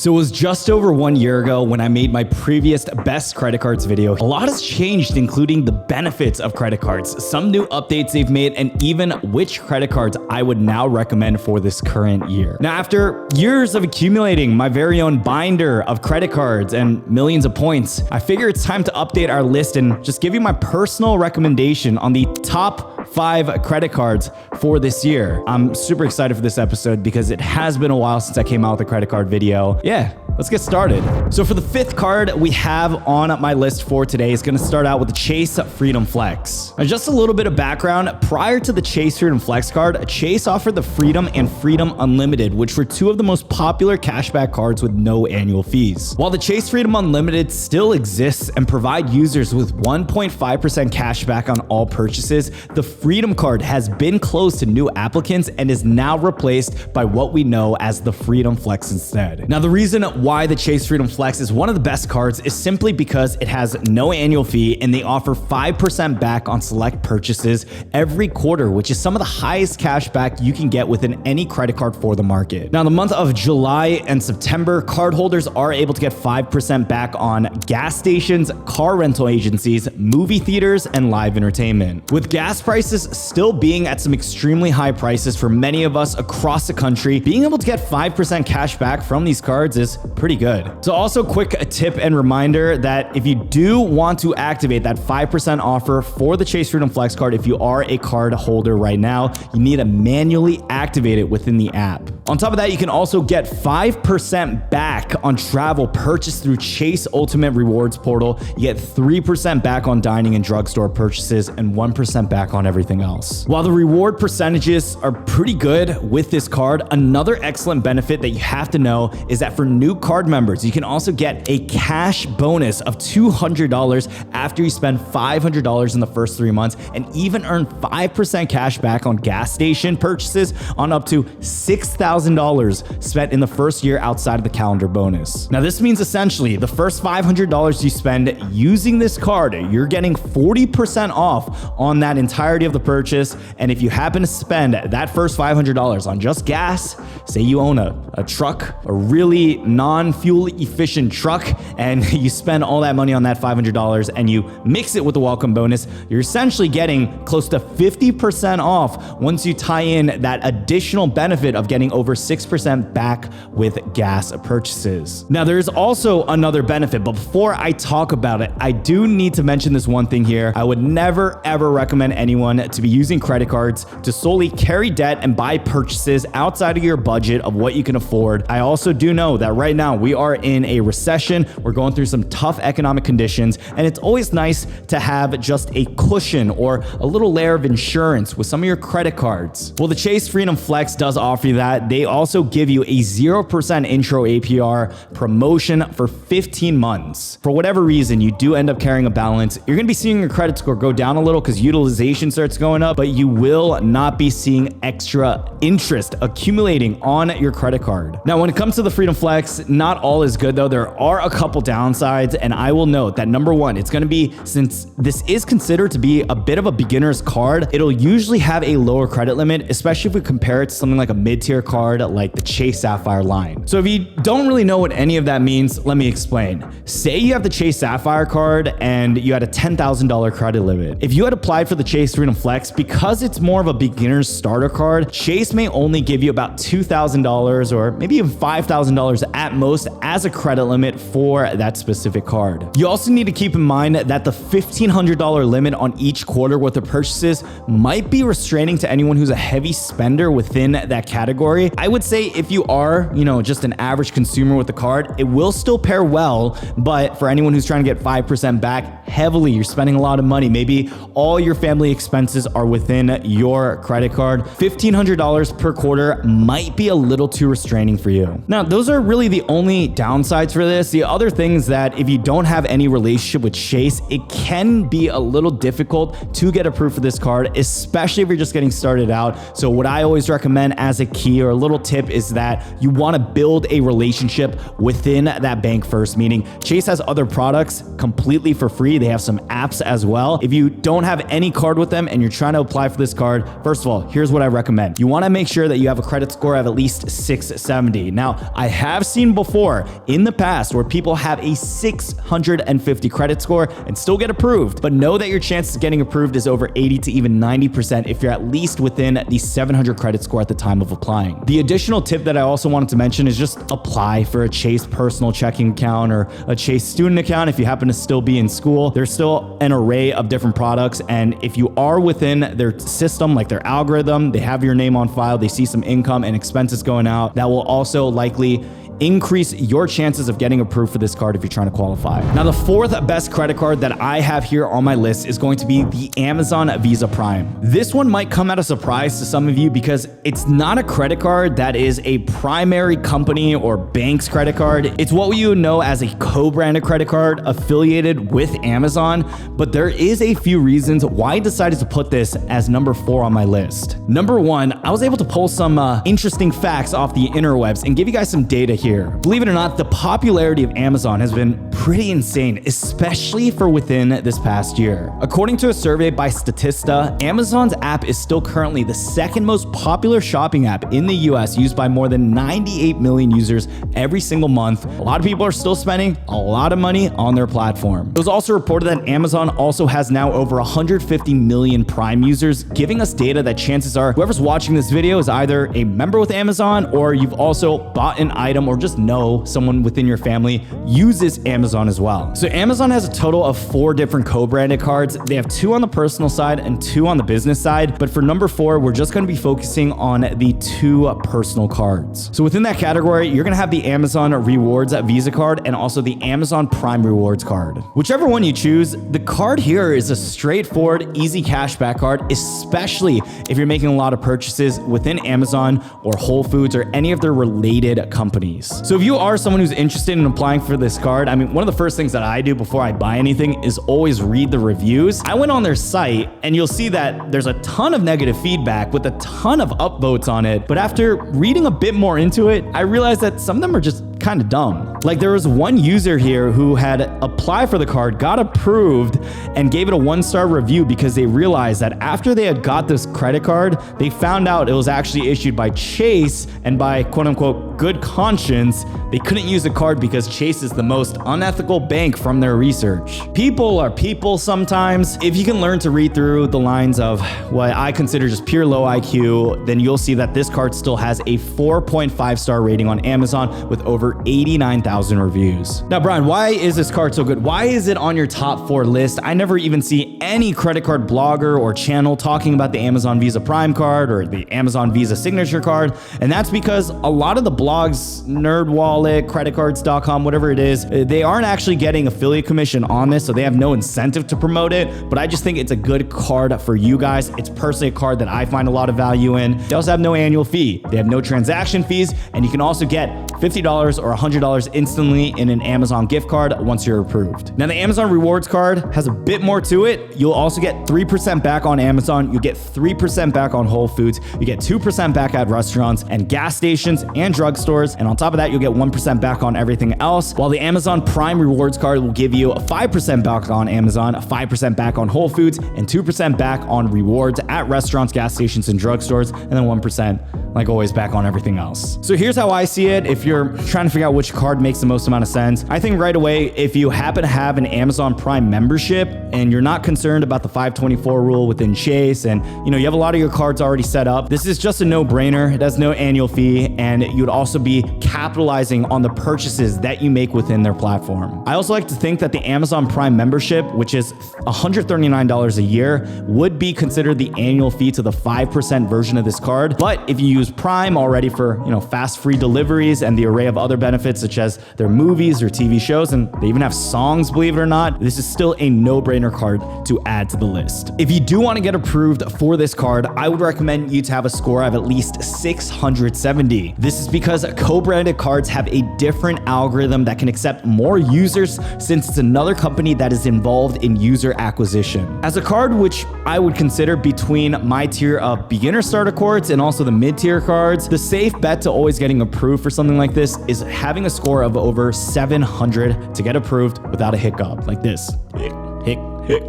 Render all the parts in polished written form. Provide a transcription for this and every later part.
So it was just over 1 year ago when I made my previous best credit cards video. A lot has changed, including the benefits of credit cards, some new updates they've made, and even which credit cards I would now recommend for this current year. Now, after years of accumulating my very own binder of credit cards and millions of points, I figure it's time to update our list and just give you my personal recommendation on the top 5 credit cards for this year. I'm super excited for this episode because it has been a while since I came out with a credit card video. Yeah, let's get started. So for the 5th card we have on my list for today is going to start out with the Chase Freedom Flex. Now, just a little bit of background. Prior to the Chase Freedom Flex card, Chase offered the Freedom and Freedom Unlimited, which were two of the most popular cashback cards with no annual fees. While the Chase Freedom Unlimited still exists and provide users with 1.5% cashback on all purchases, the Freedom card has been closed to new applicants and is now replaced by what we know as the Freedom Flex instead. Now, the reason why the Chase Freedom Flex is one of the best cards is simply because it has no annual fee and they offer 5% back on select purchases every quarter, which is some of the highest cash back you can get within any credit card for the market. Now, the month of July and September, cardholders are able to get 5% back on gas stations, car rental agencies, movie theaters, and live entertainment. With gas prices still being at some extremely high prices for many of us across the country, being able to get 5% cash back from these cards is pretty good. So also quick tip and reminder that if you do want to activate that 5% offer for the Chase Freedom Flex card, if you are a card holder right now, you need to manually activate it within the app. On top of that, you can also get 5% back on travel purchased through Chase Ultimate Rewards Portal. You get 3% back on dining and drugstore purchases and 1% back on everything else. While the reward percentages are pretty good with this card, another excellent benefit that you have to know is that for new card members, you can also get a cash bonus of $200 after you spend $500 in the first 3 months, and even earn 5% cash back on gas station purchases on up to $6,000 spent in the first year outside of the calendar bonus. Now, this means essentially the first $500 you spend using this card, you're getting 40% off on that entirety of the purchase. And if you happen to spend that first $500 on just gas, say you own a truck, a really non-fuel efficient truck, and you spend all that money on that $500 and you mix it with the welcome bonus, you're essentially getting close to 50% off once you tie in that additional benefit of getting over 6% back with gas purchases. Now, there's also another benefit, but before I talk about it, I do need to mention this one thing here. I would never ever recommend anyone to be using credit cards to solely carry debt and buy purchases outside of your budget of what you can afford. I also do know that right now we are in a recession. We're going through some tough economic conditions, and it's always nice to have just a cushion or a little layer of insurance with some of your credit cards. Well, the Chase Freedom Flex does offer you that. They also give you a 0% intro APR promotion for 15 months. For whatever reason, you do end up carrying a balance, you're going to be seeing your credit score go down a little because utilization starts going up, but you will not be seeing extra interest accumulating on your credit card. Now, when it comes to the Freedom Flex, not all is good though. There are a couple downsides, and I will note that number one, it's going to be, since this is considered to be a bit of a beginner's card, it'll usually have a lower credit limit, especially if we compare it to something like a mid-tier card like the Chase Sapphire line. So if you don't really know what any of that means, let me explain. Say you have the Chase Sapphire card and you had a $10,000 credit limit. If you had applied for the Chase Freedom Flex, because it's more of a beginner's starter card, Chase may only give you about $2,000 or maybe even $5,000 at most as a credit limit for that specific card. You also need to keep in mind that the $1,500 limit on each quarter worth of purchases might be restraining to anyone who's a heavy spender within that category. I would say if you are, just an average consumer with the card, it will still pair well, but for anyone who's trying to get 5% back heavily, you're spending a lot of money, maybe all your family expenses are within your credit card, $1,500 per quarter might be a little too restraining for you. Now, those are really the only downsides for this. The other things that if you don't have any relationship with Chase, it can be a little difficult to get approved for this card, especially if you're just getting started out. So what I always recommend as a key or a little tip is that you want to build a relationship membership within that bank first, meaning Chase has other products completely for free. They have some apps as well. If you don't have any card with them and you're trying to apply for this card, first of all, here's what I recommend. You want to make sure that you have a credit score of at least 670. Now, I have seen before in the past where people have a 650 credit score and still get approved, but know that your chances of getting approved is over 80 to even 90% if you're at least within the 700 credit score at the time of applying. The additional tip that I also wanted to mention is just apply for a Chase personal checking account or a Chase student account if you happen to still be in school. There's still an array of different products, and if you are within their system, like their algorithm, they have your name on file, they see some income and expenses going out, that will also likely increase your chances of getting approved for this card if you're trying to qualify. Now, the fourth best credit card that I have here on my list is going to be the Amazon Visa Prime. This one might come as a surprise to some of you because it's not a credit card that is a primary company or bank's credit card. It's what you know as a co-branded credit card affiliated with Amazon, but there is a few reasons why I decided to put this as number 4 on my list. Number 1, I was able to pull some interesting facts off the interwebs and give you guys some data here. Believe it or not, the popularity of Amazon has been pretty insane, especially for within this past year. According to a survey by Statista, Amazon's app is still currently the second most popular shopping app in the US, used by more than 98 million users every single month. A lot of people are still spending a lot of money on their platform. It was also reported that Amazon also has now over 150 million Prime users, giving us data that chances are whoever's watching this video is either a member with Amazon or you've also bought an item or just know someone within your family uses Amazon as well. So Amazon has a total of 4 different co-branded cards. They have 2 on the personal side and 2 on the business side. But for number 4, we're just going to be focusing on the 2 personal cards. So within that category, you're going to have the Amazon Rewards Visa card and also the Amazon Prime Rewards card. Whichever one you choose, the card here is a straightforward, easy cashback card, especially if you're making a lot of purchases within Amazon or Whole Foods or any of their related companies. So if you are someone who's interested in applying for this card, I mean, one of the first things that I do before I buy anything is always read the reviews. I went on their site and you'll see that there's a ton of negative feedback with a ton of upvotes on it. But after reading a bit more into it, I realized that some of them are just kind of dumb. Like there was one user here who had applied for the card, got approved, and gave it a 1-star review because they realized that after they had got this credit card, they found out it was actually issued by Chase, and by quote unquote good conscience, they couldn't use the card because Chase is the most unethical bank from their research. People are people sometimes. If you can learn to read through the lines of what I consider just pure low IQ, then you'll see that this card still has a 4.5-star rating on Amazon with over 89,000 reviews. Now, Brian, why is this card so good? Why is it on your top 4 list? I never even see any credit card blogger or channel talking about the Amazon Visa Prime card or the Amazon Visa Signature card. And that's because a lot of the blogs, NerdWallet, creditcards.com, whatever it is, they aren't actually getting affiliate commission on this, so they have no incentive to promote it. But I just think it's a good card for you guys. It's personally a card that I find a lot of value in. They also have no annual fee. They have no transaction fees, and you can also get $50 or $100 instantly in an Amazon gift card once you're approved. Now, the Amazon Rewards card has a bit more to it. You'll also get 3% back on Amazon. You get 3% back on Whole Foods. You get 2% back at restaurants and gas stations and drugstores. And on top of that, you'll get 1% back on everything else. While the Amazon Prime Rewards card will give you a 5% back on Amazon, a 5% back on Whole Foods, and 2% back on rewards at restaurants, gas stations, and drugstores, and then 1%, like always, back on everything else. So here's how I see it. If you're trying to figure out which card makes the most amount of sense, I think right away, if you happen to have an Amazon Prime membership and you're not concerned about the 524 rule within Chase, and you have a lot of your cards already set up, this is just a no-brainer. It has no annual fee, and you'd also be capitalizing on the purchases that you make within their platform. I also like to think that the Amazon Prime membership, which is $139 a year, would be considered the annual fee to the 5% version of this card. But if you use Prime already for fast free deliveries and the array of other benefits such as their movies or TV shows, and they even have songs, believe it or not, this is still a no-brainer card to add to the list. If you do want to get approved for this card, I would recommend you to have a score of at least 670. This is because co-branded cards have a different algorithm that can accept more users, since it's another company that is involved in user acquisition. As a card which I would consider between my tier of beginner starter cards and also the mid-tier mid-tier cards, the safe bet to always getting approved for something like this is having a score of over 700 to get approved without a hiccup like this.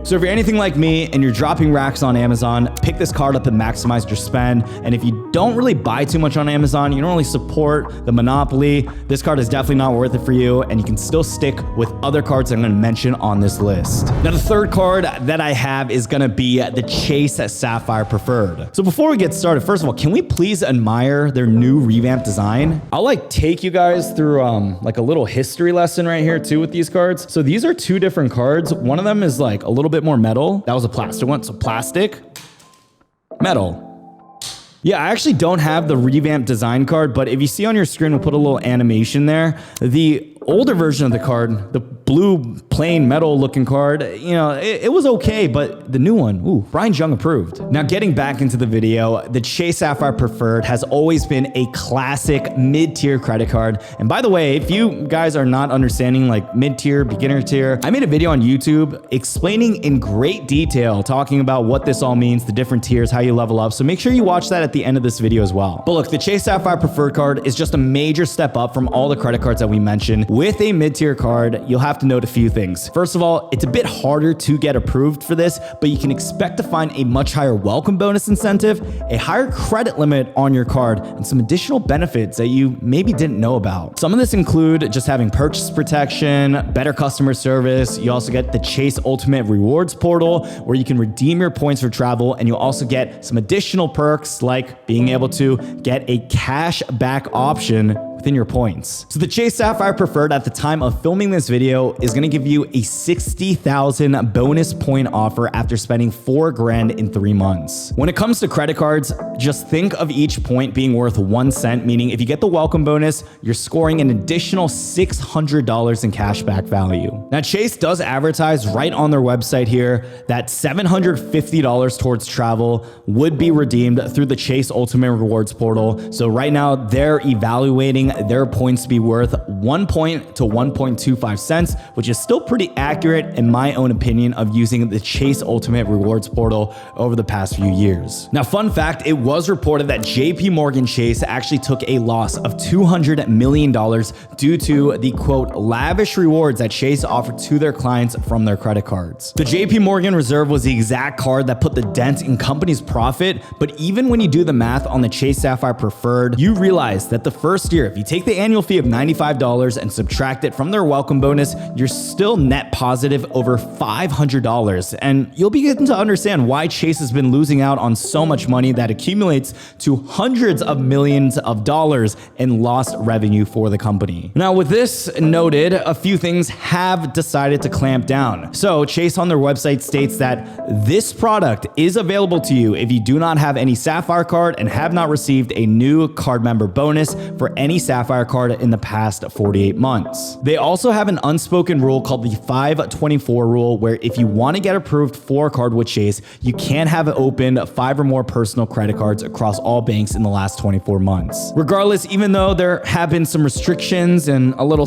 So if you're anything like me and you're dropping racks on Amazon, pick this card up and maximize your spend. And if you don't really buy too much on Amazon, you don't really support the monopoly, this card is definitely not worth it for you, and you can still stick with other cards I'm going to mention on this list. Now, the third card that I have is going to be the Chase Sapphire Preferred. So before we get started, first of all, can we please admire their new revamped design? I'll like take you guys through like a little history lesson right here too with these cards. So these are two different cards. One of them is like a little bit more metal. That was a plastic one. So plastic, metal. Yeah, I actually don't have the revamped design card, but if you see on your screen, we'll put a little animation there. The older version of the card, the blue plain metal looking card, you know, it was okay, but the new one, ooh, Jung approved. Now getting back into the video, the Chase Sapphire Preferred has always been a classic mid-tier credit card. And by the way, if you guys are not understanding like mid-tier, beginner tier, I made a video on YouTube explaining in great detail, talking about what this all means, the different tiers, how you level up. So make sure you watch that at the end of this video as well. But look, the Chase Sapphire Preferred card is just a major step up from all the credit cards that we mentioned. With a mid-tier card, you'll have to note a few things. First of all, it's a bit harder to get approved for this, but you can expect to find a much higher welcome bonus incentive, a higher credit limit on your card, and some additional benefits that you maybe didn't know about. Some of this include just having purchase protection, better customer service. You also get the Chase Ultimate Rewards portal where you can redeem your points for travel, and you'll also get some additional perks like being able to get a cash back option within your points. So the Chase Sapphire Preferred at the time of filming this video is going to give you a 60,000 bonus point offer after spending $4 grand in 3 months. When it comes to credit cards, just think of each point being worth 1 cent, meaning if you get the welcome bonus, you're scoring an additional $600 in cashback value. Now, Chase does advertise right on their website here that $750 towards travel would be redeemed through the Chase Ultimate Rewards portal. So right now they're evaluating their points to be worth 1 point to 1.25 cents, which is still pretty accurate in my own opinion of using the Chase Ultimate Rewards portal over the past few years. Now, fun fact, it was reported that JP Morgan Chase actually took a loss of $200 million due to the quote lavish rewards that Chase offered to their clients from their credit cards. The JP Morgan Reserve was the exact card that put the dent in company's profit, but even when you do the math on the Chase Sapphire Preferred, you realize that the first year, if you take the annual fee of $95 and subtract it from their welcome bonus, you're still net positive over $500. And you'll begin to understand why Chase has been losing out on so much money that accumulates to hundreds of millions of dollars in lost revenue for the company. Now, with this noted, a few things have decided to clamp down. So Chase on their website states that this product is available to you if you do not have any Sapphire card and have not received a new card member bonus for any Sapphire card in the past 48 months. They also have an unspoken rule called the 524 rule, where if you want to get approved for a card with Chase, you can't have opened 5 or more personal credit cards across all banks in the last 24 months. Regardless, even though there have been some restrictions and a little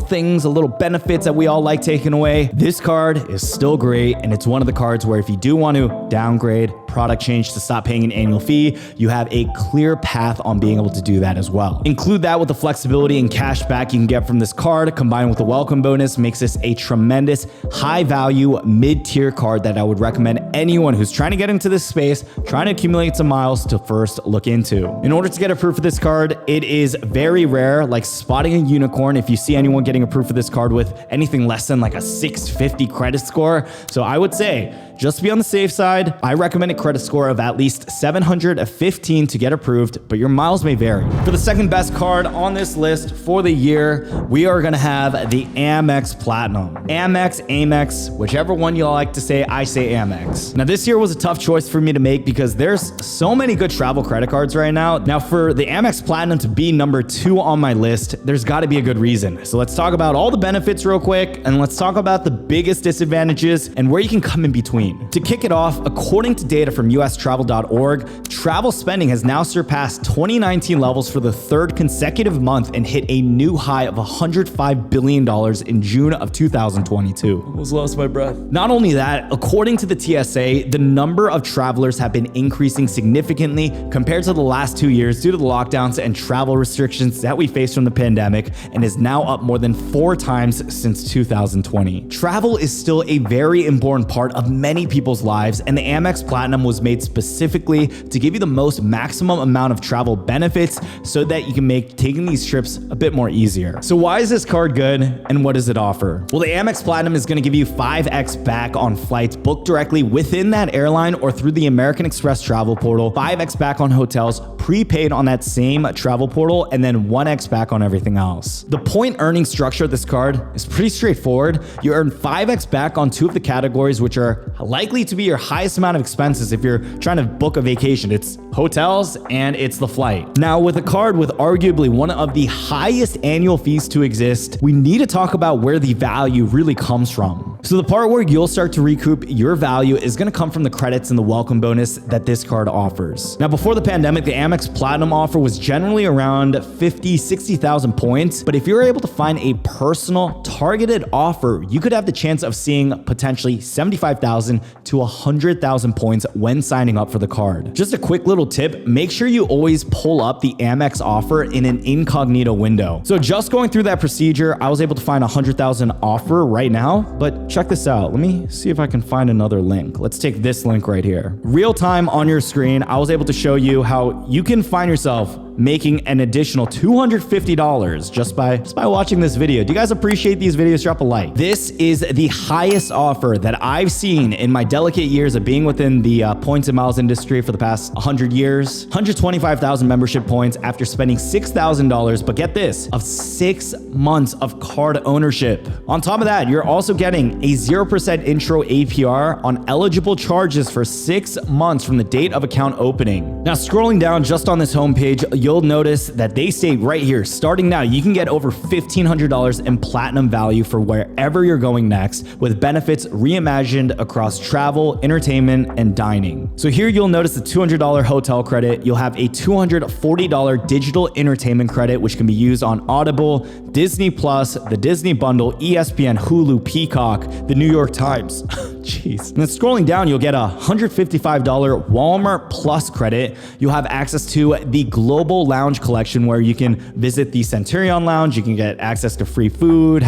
benefits that we all like taken away, this card is still great, and it's one of the cards where if you do want to downgrade, product change to stop paying an annual fee, you have a clear path on being able to do that as well. Include that with the flexibility and cash back you can get from this card, combined with the welcome bonus, makes this a tremendous high value mid-tier card that I would recommend anyone who's trying to get into this space, trying to accumulate some miles, to first look into. In order to get approved for this card, it is very rare, like spotting a unicorn, if you see anyone getting approved for this card with anything less than like a 650 credit score. So I would say, just to be on the safe side, I recommend a credit score of at least 715 to get approved, but your miles may vary. For the second best card on this list for the year, we are gonna have the Amex Platinum. Amex, whichever one you like to say, I say Amex. Now, this year was a tough choice for me to make because there's so many good travel credit cards right now. Now, for the Amex Platinum to be number 2 on my list, there's gotta be a good reason. So let's talk about all the benefits real quick, and let's talk about the biggest disadvantages and where you can come in between. To kick it off, according to data from ustravel.org, travel spending has now surpassed 2019 levels for the 3rd consecutive month and hit a new high of $105 billion in June of 2022. Almost lost my breath. Not only that, according to the TSA, the number of travelers have been increasing significantly compared to the last 2 years due to the lockdowns and travel restrictions that we faced from the pandemic, and is now up more than 4 times since 2020. Travel is still a very important part of many people's lives, and the Amex Platinum was made specifically to give you the most maximum amount of travel benefits so that you can make taking these trips a bit more easier. So why is this card good, and what does it offer? Well, the Amex Platinum is going to give you 5x back on flights booked directly within that airline or through the American Express travel portal, 5x back on hotels prepaid on that same travel portal, and then 1x back on everything else. The point earning structure of this card is pretty straightforward. You earn 5x back on 2 of the categories, which are likely to be your highest amount of expenses if you're trying to book a vacation. It's hotels and it's the flight. Now, with a card with arguably one of the highest annual fees to exist, we need to talk about where the value really comes from. So the part where you'll start to recoup your value is going to come from the credits and the welcome bonus that this card offers. Now, before the pandemic, the Amex Platinum offer was generally around 60,000 points, but if you're able to find a personal targeted offer, you could have the chance of seeing potentially 75,000 to 100,000 points when signing up for the card. Just a quick little tip, make sure you always pull up the Amex offer in an incognito window. So just going through that procedure, I was able to find 100,000 offer right now, but check this out. Let me see if I can find another link. Let's take this link right here. Real time on your screen, I was able to show you how you can find yourself making an additional $250 just by watching this video. Do you guys appreciate these videos? Drop a like. This is the highest offer that I've seen in my delicate years of being within the points and miles industry for the past 100 years. 125,000 membership points after spending $6,000, but get this, of 6 months of card ownership. On top of that, you're also getting a 0% intro APR on eligible charges for 6 months from the date of account opening. Now, scrolling down just on this homepage, you'll notice that they state right here, starting now, you can get over $1,500 in platinum value for wherever you're going next, with benefits reimagined across travel, entertainment, and dining. So here you'll notice the $200 hotel credit. You'll have a $240 digital entertainment credit, which can be used on Audible, Disney Plus, the Disney Bundle, ESPN, Hulu, Peacock, the New York Times. Jeez. And then scrolling down, you'll get a $155 Walmart Plus credit. You'll have access to the Global Lounge collection, where you can visit the Centurion Lounge. You can get access to free food,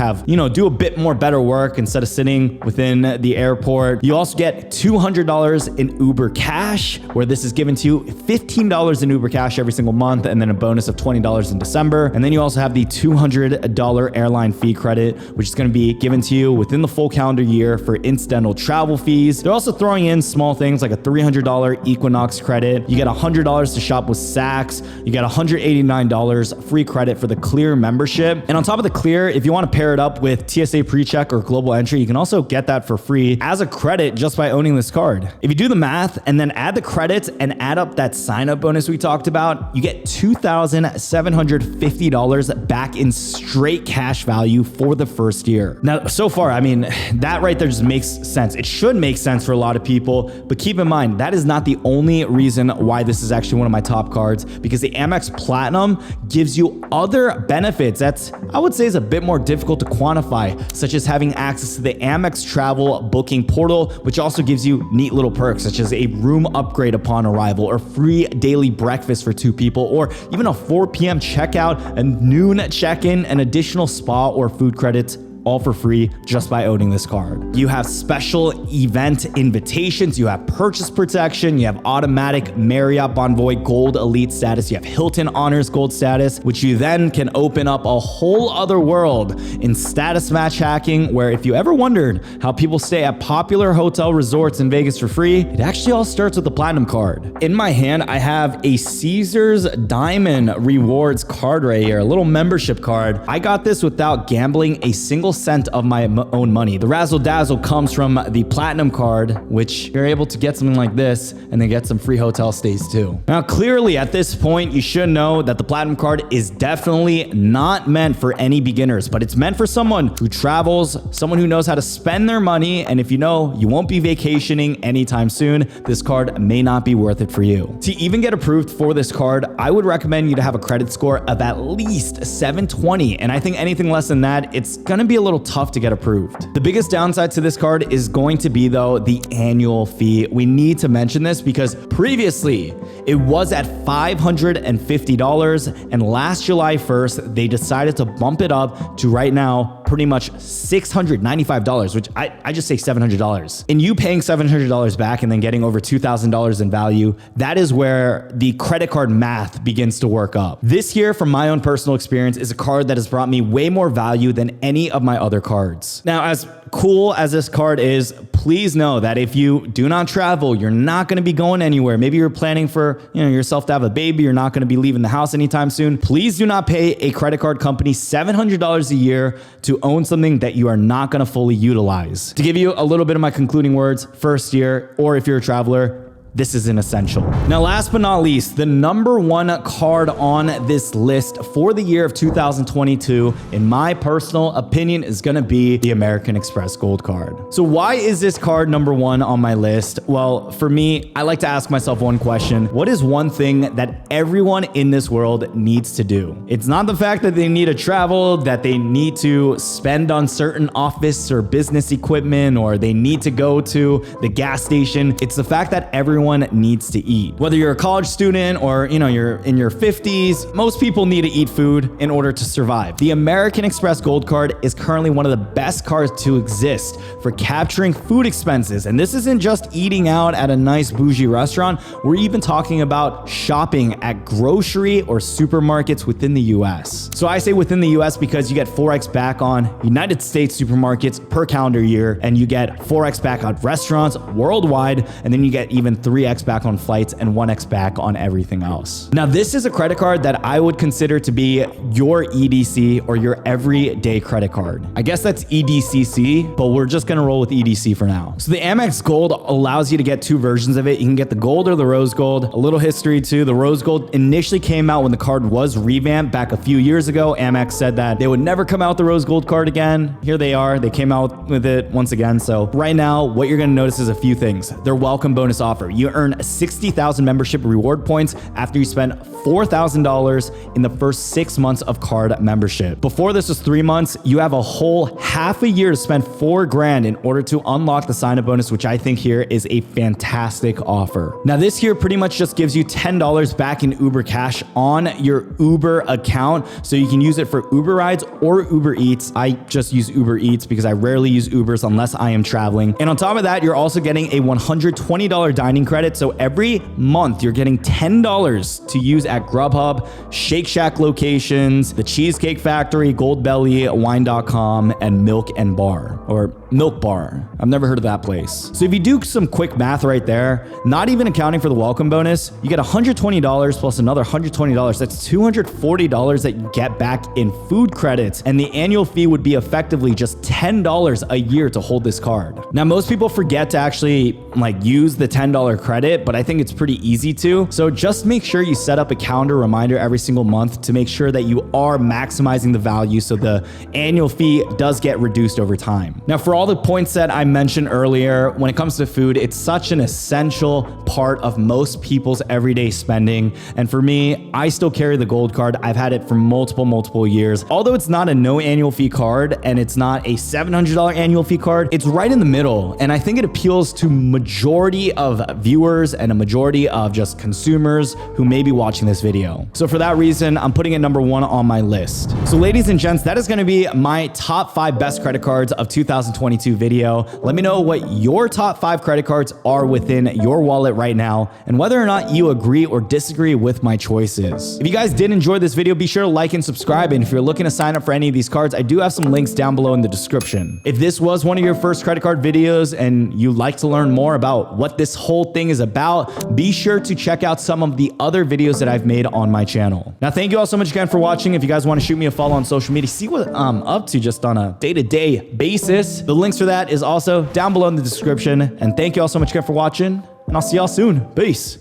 do a bit more better work instead of sitting within the airport. You also get $200 in Uber Cash, where this is given to you $15 in Uber Cash every single month, and then a bonus of $20 in December. And then you also have the $200 airline fee credit, which is going to be given to you within the full calendar year for incidental travel fees. They're also throwing in small things like a $300 Equinox credit. You get $100 to shop with Saks. You get $189 free credit for the Clear membership. And on top of the Clear, if you want to pair it up with TSA PreCheck or Global Entry, you can also get that for free as a credit just by owning this card. If you do the math and then add the credits and add up that sign-up bonus we talked about, you get $2,750 back in straight cash value for the first year. Now, so far, that right there just makes sense. It should make sense for a lot of people, but keep in mind, that is not the only reason why this is actually one of my top cards, because the Amex Platinum gives you other benefits that's, I would say, is a bit more difficult to quantify, such as having access to the Amex travel booking portal, which also gives you neat little perks, such as a room upgrade upon arrival, or free daily breakfast for 2 people, or even a 4 p.m. checkout, a noon check-in, and additional spa or food credits, all for free just by owning this card. You have special event invitations, you have purchase protection, you have automatic Marriott Bonvoy Gold Elite status, you have Hilton Honors Gold status, which you then can open up a whole other world in status match hacking, where if you ever wondered how people stay at popular hotel resorts in Vegas for free, it actually all starts with the Platinum card. In my hand, I have a Caesars Diamond Rewards card right here, a little membership card. I got this without gambling a single cent of my own money. The razzle dazzle comes from the platinum card, which you're able to get something like this and then get some free hotel stays too. Now, clearly at this point, you should know that the platinum card is definitely not meant for any beginners, but it's meant for someone who travels, someone who knows how to spend their money. And if you know you won't be vacationing anytime soon, this card may not be worth it for you. To even get approved for this card, I would recommend you to have a credit score of at least 720. And I think anything less than that, it's gonna be a little tough to get approved. The biggest downside to this card is going to be though, the annual fee. We need to mention this because previously it was at $550 and last July 1st, they decided to bump it up to right now, pretty much $695, which I just say $700. And you paying $700 back and then getting over $2,000 in value, that is where the credit card math begins to work up. This year, from my own personal experience, is a card that has brought me way more value than any of my other cards. Now, as cool as this card is, please know that if you do not travel, you're not going to be going anywhere. Maybe you're planning for yourself to have a baby. You're not going to be leaving the house anytime soon. Please do not pay a credit card company $700 a year to own something that you are not going to fully utilize. To give you a little bit of my concluding words, first year, or if you're a traveler, this is an essential. Now, last but not least, the number one card on this list for the year of 2022, in my personal opinion, is gonna be the American Express Gold Card. So why is this card number one on my list? Well, for me, I like to ask myself one question. What is one thing that everyone in this world needs to do? It's not the fact that they need to travel, that they need to spend on certain office or business equipment, or they need to go to the gas station. It's the fact that everyone needs to eat. Whether you're a college student or you're in your 50s, most people need to eat food in order to survive. The American Express Gold Card is currently one of the best cards to exist for capturing food expenses. And this isn't just eating out at a nice bougie restaurant. We're even talking about shopping at grocery or supermarkets within the US. So I say within the US because you get 4x back on United States supermarkets per calendar year, and you get 4x back on restaurants worldwide, and then you get even 3x back on flights and 1x back on everything else. Now, this is a credit card that I would consider to be your EDC or your everyday credit card. I guess that's EDCC, but we're just gonna roll with EDC for now. So the Amex Gold allows you to get two versions of it. You can get the gold or the rose gold. A little history too. The rose gold initially came out when the card was revamped back a few years ago. Amex said that they would never come out with the rose gold card again. Here they are. They came out with it once again. So right now, what you're gonna notice is a few things. Their welcome bonus offer. You earn 60,000 membership reward points after you spend $4,000 in the first 6 months of card membership. Before this was 3 months, you have a whole half a year to spend $4,000 in order to unlock the sign-up bonus, which I think here is a fantastic offer. Now, this here pretty much just gives you $10 back in Uber Cash on your Uber account, so you can use it for Uber rides or Uber Eats. I just use Uber Eats because I rarely use Ubers unless I am traveling. And on top of that, you're also getting a $120 dining credit. So every month you're getting $10 to use at Grubhub, Shake Shack locations, the Cheesecake Factory, Goldbelly, Wine.com, and Milk and Bar, or Milk Bar. I've never heard of that place. So if you do some quick math right there, not even accounting for the welcome bonus, you get $120 plus another $120. That's $240 that you get back in food credits. And the annual fee would be effectively just $10 a year to hold this card. Now, most people forget to actually use the $10 credit, but I think it's pretty easy to. So just make sure you set up a calendar reminder every single month to make sure that you are maximizing the value so the annual fee does get reduced over time. Now, for all the points that I mentioned earlier, when it comes to food, it's such an essential part of most people's everyday spending. And for me, I still carry the gold card. I've had it for multiple years. Although it's not a no annual fee card and it's not a $700 annual fee card, it's right in the middle. And I think it appeals to majority of viewers and a majority of just consumers who may be watching this video. So for that reason, I'm putting it number one on my list. So ladies and gents, that is going to be my top 5 best credit cards of 2022 video. Let me know what your top 5 credit cards are within your wallet right now and whether or not you agree or disagree with my choices. If you guys did enjoy this video, be sure to like and subscribe. And if you're looking to sign up for any of these cards, I do have some links down below in the description. If this was one of your first credit card videos and you'd like to learn more about what this whole thing is about, be sure to check out some of the other videos that I've made on my channel. Now, thank you all so much again for watching. If you guys want to shoot me a follow on social media, see what I'm up to just on a day-to-day basis, the links for that is also down below in the description. And thank you all so much again for watching, and I'll see y'all soon. Peace.